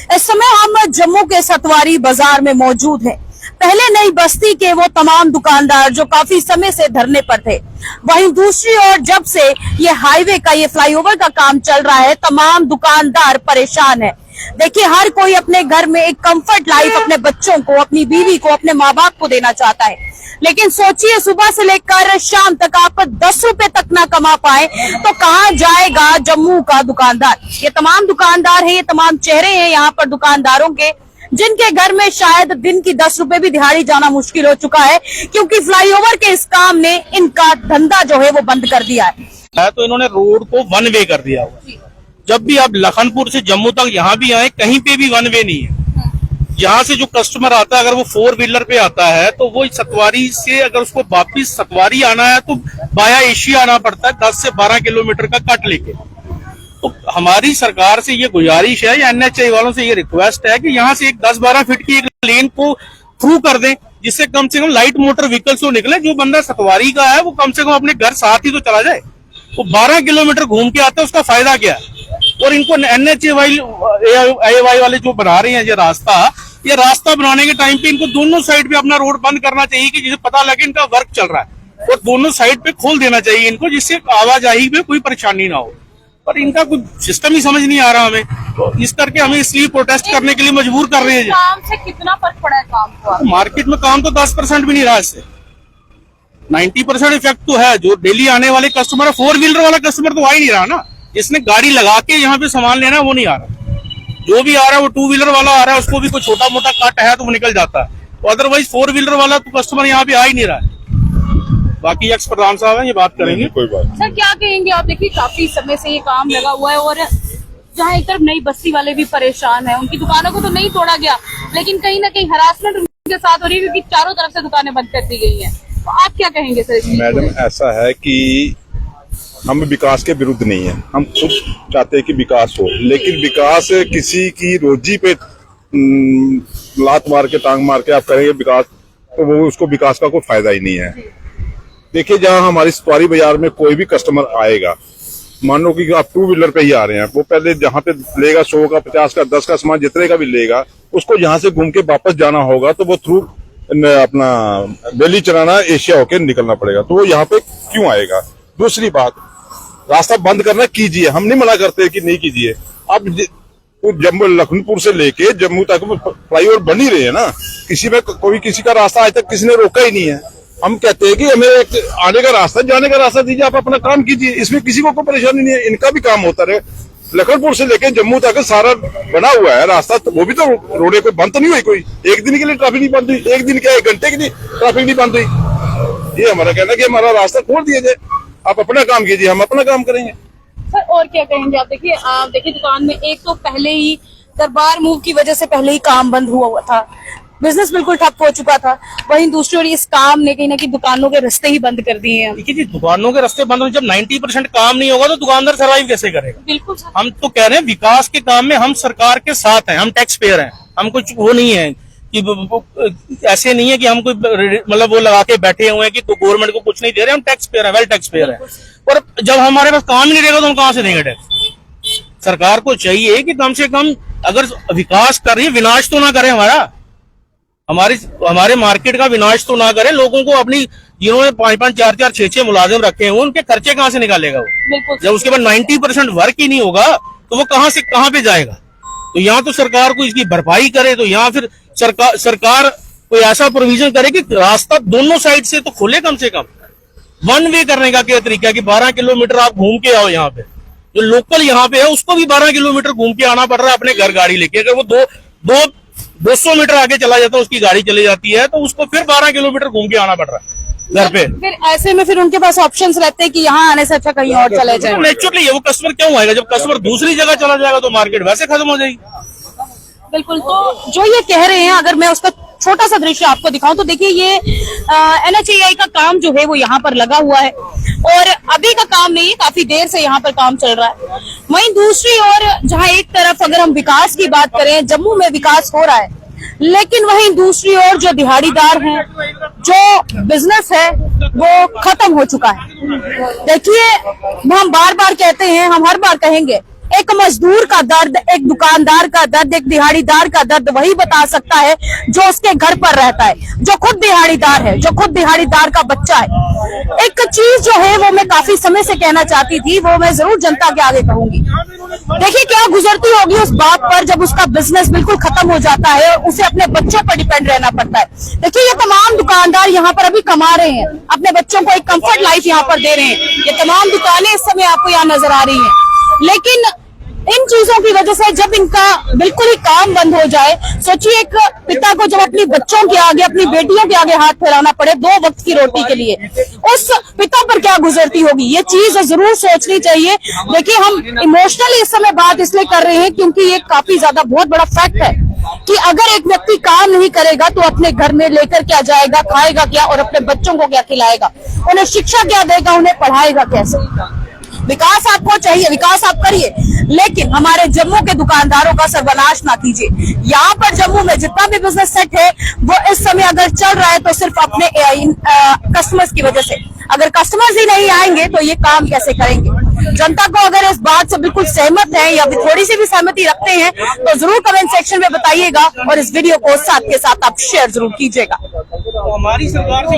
इस समय हम जम्मू के सतवारी बाजार में मौजूद हैं। पहले नई बस्ती के वो तमाम दुकानदार जो काफी समय से धरने पर थे, वहीं दूसरी ओर जब से ये हाईवे का ये फ्लाईओवर का काम चल रहा है, तमाम दुकानदार परेशान है। देखिए, हर कोई अपने घर में एक कंफर्ट लाइफ अपने बच्चों को, अपनी बीवी को, अपने माँ बाप को देना चाहता है, लेकिन सोचिए सुबह से लेकर शाम तक आप 10 रुपए तक ना कमा पाए तो कहाँ जाएगा जम्मू का दुकानदार। ये तमाम दुकानदार हैं, ये तमाम चेहरे हैं यहाँ पर दुकानदारों के, जिनके घर में शायद दिन की 10 रुपए भी दिहाड़ी जाना मुश्किल हो चुका है, क्योंकि फ्लाईओवर के इस काम ने इनका धंधा जो है वो बंद कर दिया है। तो इन्होंने रोड को वन वे कर दिया हुआ। जब भी आप लखनपुर से जम्मू तक यहाँ भी आए, कहीं पे भी वन वे नहीं है। यहाँ से जो कस्टमर आता है, अगर वो 4 व्हीलर पे आता है तो वो सतवारी से अगर उसको वापिस सतवारी आना है तो बाया एशिया आना पड़ता है 10 से 12 किलोमीटर का कट लेके। तो हमारी सरकार से ये गुजारिश है या NHAI वालों से ये रिक्वेस्ट है कि यहाँ से एक 10-12 फीट की एक लेन को थ्रू कर दें, जिससे कम से कम लाइट मोटर व्हीकल्स तो निकले। जो बंदा सतवारी का है वो कम से कम अपने घर साथ ही तो चला जाए। वो 12 किलोमीटर घूम के आता है, उसका फायदा क्या है। और इनको NHAI वाले जो बना रहे हैं ये रास्ता बनाने के टाइम पे इनको दोनों साइड पे अपना रोड बंद करना चाहिए कि जिसे पता लगे इनका वर्क चल रहा है, और दोनों साइड पे खोल देना चाहिए इनको, जिससे आवाजाही में कोई परेशानी ना हो। पर इनका कोई सिस्टम ही समझ नहीं आ रहा हमें, तो इस करके हमें इसलिए प्रोटेस्ट करने के लिए मजबूर कर रहे हैं। काम से कितना फर्क पड़ा है काम को? मार्केट में काम तो 10% भी नहीं रहा, इससे 90% इफेक्ट तो है। जो डेली आने वाले कस्टमर है, 4 व्हीलर वाला कस्टमर तो आ ही नहीं रहा ना। जिसने गाड़ी लगा के यहाँ पे सामान लेना है वो नहीं आ रहा। जो भी आ रहा है वो 2 व्हीलर वाला आ रहा है, उसको भी कोई छोटा मोटा कट है तो वो निकल जाता है। तो अदरवाइज 4 व्हीलर वाला तो कस्टमर यहाँ पे आ ही नहीं रहा है। बाकी एक्स प्रधान साहब है, ये बात करेंगे। कोई बात सर, क्या कहेंगे आप? देखिए, काफी समय से ये काम लगा हुआ है और जहाँ एक तरफ नई बस्ती वाले भी परेशान है, उनकी दुकानों को तो नहीं तोड़ा गया, लेकिन कहीं ना कहीं हरासमेंट उनके साथ हो रही है, क्योंकि चारों तरफ से दुकानें बंद कर दी गई है। तो आप क्या कहेंगे सर? मैडम, ऐसा है कि हम विकास के विरुद्ध नहीं है, हम खुद चाहते हैं कि विकास हो, लेकिन विकास किसी की रोजी पे लात मार के, टांग मार के आप करेंगे विकास, तो वो उसको विकास का कोई फायदा ही नहीं है। देखिए, जहां हमारी सतवारी बाजार में कोई भी कस्टमर आएगा, मान लो कि आप 2 व्हीलर पे ही आ रहे हैं, वो पहले जहां पे लेगा 100 का, 50 का, 10 का सामान जितने का भी लेगा, उसको यहाँ से घूम के वापस जाना होगा, तो वो थ्रू अपना दिल्ली चलाना एशिया होके निकलना पड़ेगा। तो वो यहाँ पे क्यों आएगा? दूसरी बात, रास्ता बंद करना कीजिए, हम नहीं मना करते कि नहीं कीजिए। अब जम्मू लखनपुर से लेके जम्मू तक फ्लाईओवर बन ही रहे हैं ना, किसी में कोई किसी का रास्ता आज तक किसी ने रोका ही नहीं है। हम कहते हैं कि हमें एक आने का रास्ता, जाने का रास्ता दीजिए, आप अपना काम कीजिए, इसमें किसी को कोई परेशानी नहीं है। इनका भी काम होता रहे। लखनपुर से लेके जम्मू तक सारा बना हुआ है रास्ता, तो वो भी तो रोडे कोई बंद तो नहीं हुई, कोई एक दिन के लिए ट्रैफिक नहीं बंद हुई, एक दिन क्या 1 घंटे के लिए ट्रैफिक नहीं बंद हुई। ये हमारा कहना है कि हमारा रास्ता खोल दिया जाए, आप अपना काम कीजिए, हम अपना काम करेंगे। सर, और क्या कहेंगे आप? देखिए दुकान में एक तो पहले ही दरबार मूव की वजह से पहले ही काम बंद हुआ था, बिजनेस बिल्कुल ठप हो चुका था। वहीं दूसरी ओर इस काम ने कहीं ना कहीं दुकानों के रास्ते ही बंद कर दिए हैं। देखिए जी, दुकानों के रास्ते बंद हो, जब 90% काम नहीं होगा तो दुकानदार सर्वाइव कैसे करेगा? बिल्कुल। हम तो कह रहे हैं विकास के काम में हम सरकार के साथ हैं, हम टैक्स पेयर हैं, हम कुछ वो नहीं है कि ऐसे नहीं है कि हम कोई मतलब वो लगा के बैठे हुए हैं कि तो गवर्नमेंट को कुछ नहीं दे रहे। हम टैक्स पेयर हैं, वेल टैक्स पेयर हैं। और जब हमारे पास काम ही नहीं रहेगा तो हम कहाँ से देंगे टैक्स? सरकार को चाहिए कि कम से कम अगर विकास कर रही है, विनाश तो ना करे हमारे मार्केट का विनाश तो ना करे। लोगों को अपनी, जिन्होंने 5-5, 4-4, 6-6 मुलाजिम रखे हैं, उनके खर्चे कहाँ से निकालेगा वो? जब उसके बाद 90% वर्क ही नहीं होगा तो वो कहाँ पे जाएगा? तो यहाँ तो सरकार को इसकी भरपाई करे, तो यहाँ फिर सरकार कोई ऐसा प्रोविजन करे कि रास्ता दोनों साइड से तो खोले कम से कम। 1 वे करने का क्या तरीका है कि 12 किलोमीटर आप घूम के आओ। यहाँ पे जो लोकल यहाँ पे है उसको भी 12 किलोमीटर घूम के आना पड़ रहा है अपने घर गाड़ी लेके। अगर वो 200 मीटर आगे चला जाता है, उसकी गाड़ी चली जाती है, तो उसको फिर 12 किलोमीटर घूम के आना पड़ रहा है घर पे। फिर ऐसे में फिर उनके पास ऑप्शंस रहते हैं कि यहाँ आने से अच्छा कहीं और चले जाए। नेचुरली वो कस्टमर क्यों आएगा? जब कस्टमर दूसरी जगह चला जाएगा तो मार्केट वैसे खत्म हो जाएगी। बिल्कुल। तो जो ये कह रहे हैं, अगर मैं उसका छोटा सा दृश्य आपको दिखाऊं तो देखिए, ये NHAI का काम जो है वो यहाँ पर लगा हुआ है, और अभी का काम नहीं है, काफी देर से यहाँ पर काम चल रहा है। वहीं दूसरी ओर जहाँ एक तरफ अगर हम विकास की बात करें, जम्मू में विकास हो रहा है, लेकिन वहीं दूसरी ओर जो दिहाड़ीदार हैं, जो बिजनेस है, वो खत्म हो चुका है। देखिए, हम बार बार कहते हैं, हम हर बार कहेंगे, एक मजदूर का दर्द, एक दुकानदार का दर्द, एक दिहाड़ीदार का दर्द वही बता सकता है जो उसके घर पर रहता है, जो खुद दिहाड़ीदार है, जो खुद दिहाड़ीदार का बच्चा है। एक चीज जो है वो मैं काफी समय से कहना चाहती थी, वो मैं जरूर जनता के आगे कहूंगी। देखिए क्या गुजरती होगी उस बात पर जब उसका बिजनेस बिल्कुल खत्म हो जाता है और उसे अपने बच्चों पर डिपेंड रहना पड़ता है। देखिए ये तमाम दुकानदार यहाँ पर अभी कमा रहे हैं, अपने बच्चों को एक कंफर्ट लाइफ यहाँ पर दे रहे हैं। ये तमाम दुकानें इस समय आपको यहाँ नजर आ रही हैं, लेकिन इन चीजों की वजह से जब इनका बिल्कुल ही काम बंद हो जाए, सोचिए एक पिता को जब अपनी बच्चों के आगे, अपनी बेटियों के आगे हाथ फैलाना पड़े 2 वक्त की रोटी के लिए, उस पिता पर क्या गुजरती होगी, ये चीज जरूर सोचनी चाहिए। देखिए हम इमोशनली इस समय बात इसलिए कर रहे हैं क्योंकि ये काफी ज्यादा बहुत बड़ा फैक्ट है कि अगर एक व्यक्ति काम नहीं करेगा तो अपने घर में लेकर क्या जाएगा, खाएगा क्या और अपने बच्चों को क्या खिलाएगा, उन्हें शिक्षा क्या देगा, उन्हें पढ़ाएगा कैसे। विकास आपको चाहिए, विकास आप करिए, लेकिन हमारे जम्मू के दुकानदारों का सर्वनाश ना कीजिए। यहाँ पर जम्मू में जितना भी बिजनेस सेट है वो इस समय अगर चल रहा है तो सिर्फ अपने कस्टमर्स की वजह से। अगर कस्टमर्स ही नहीं आएंगे तो ये काम कैसे करेंगे। जनता को अगर इस बात से बिल्कुल सहमत है या थोड़ी सी भी सहमति रखते हैं तो जरूर कमेंट सेक्शन में बताइएगा और इस वीडियो को साथ के साथ आप शेयर जरूर कीजिएगा। हमारी सरकार से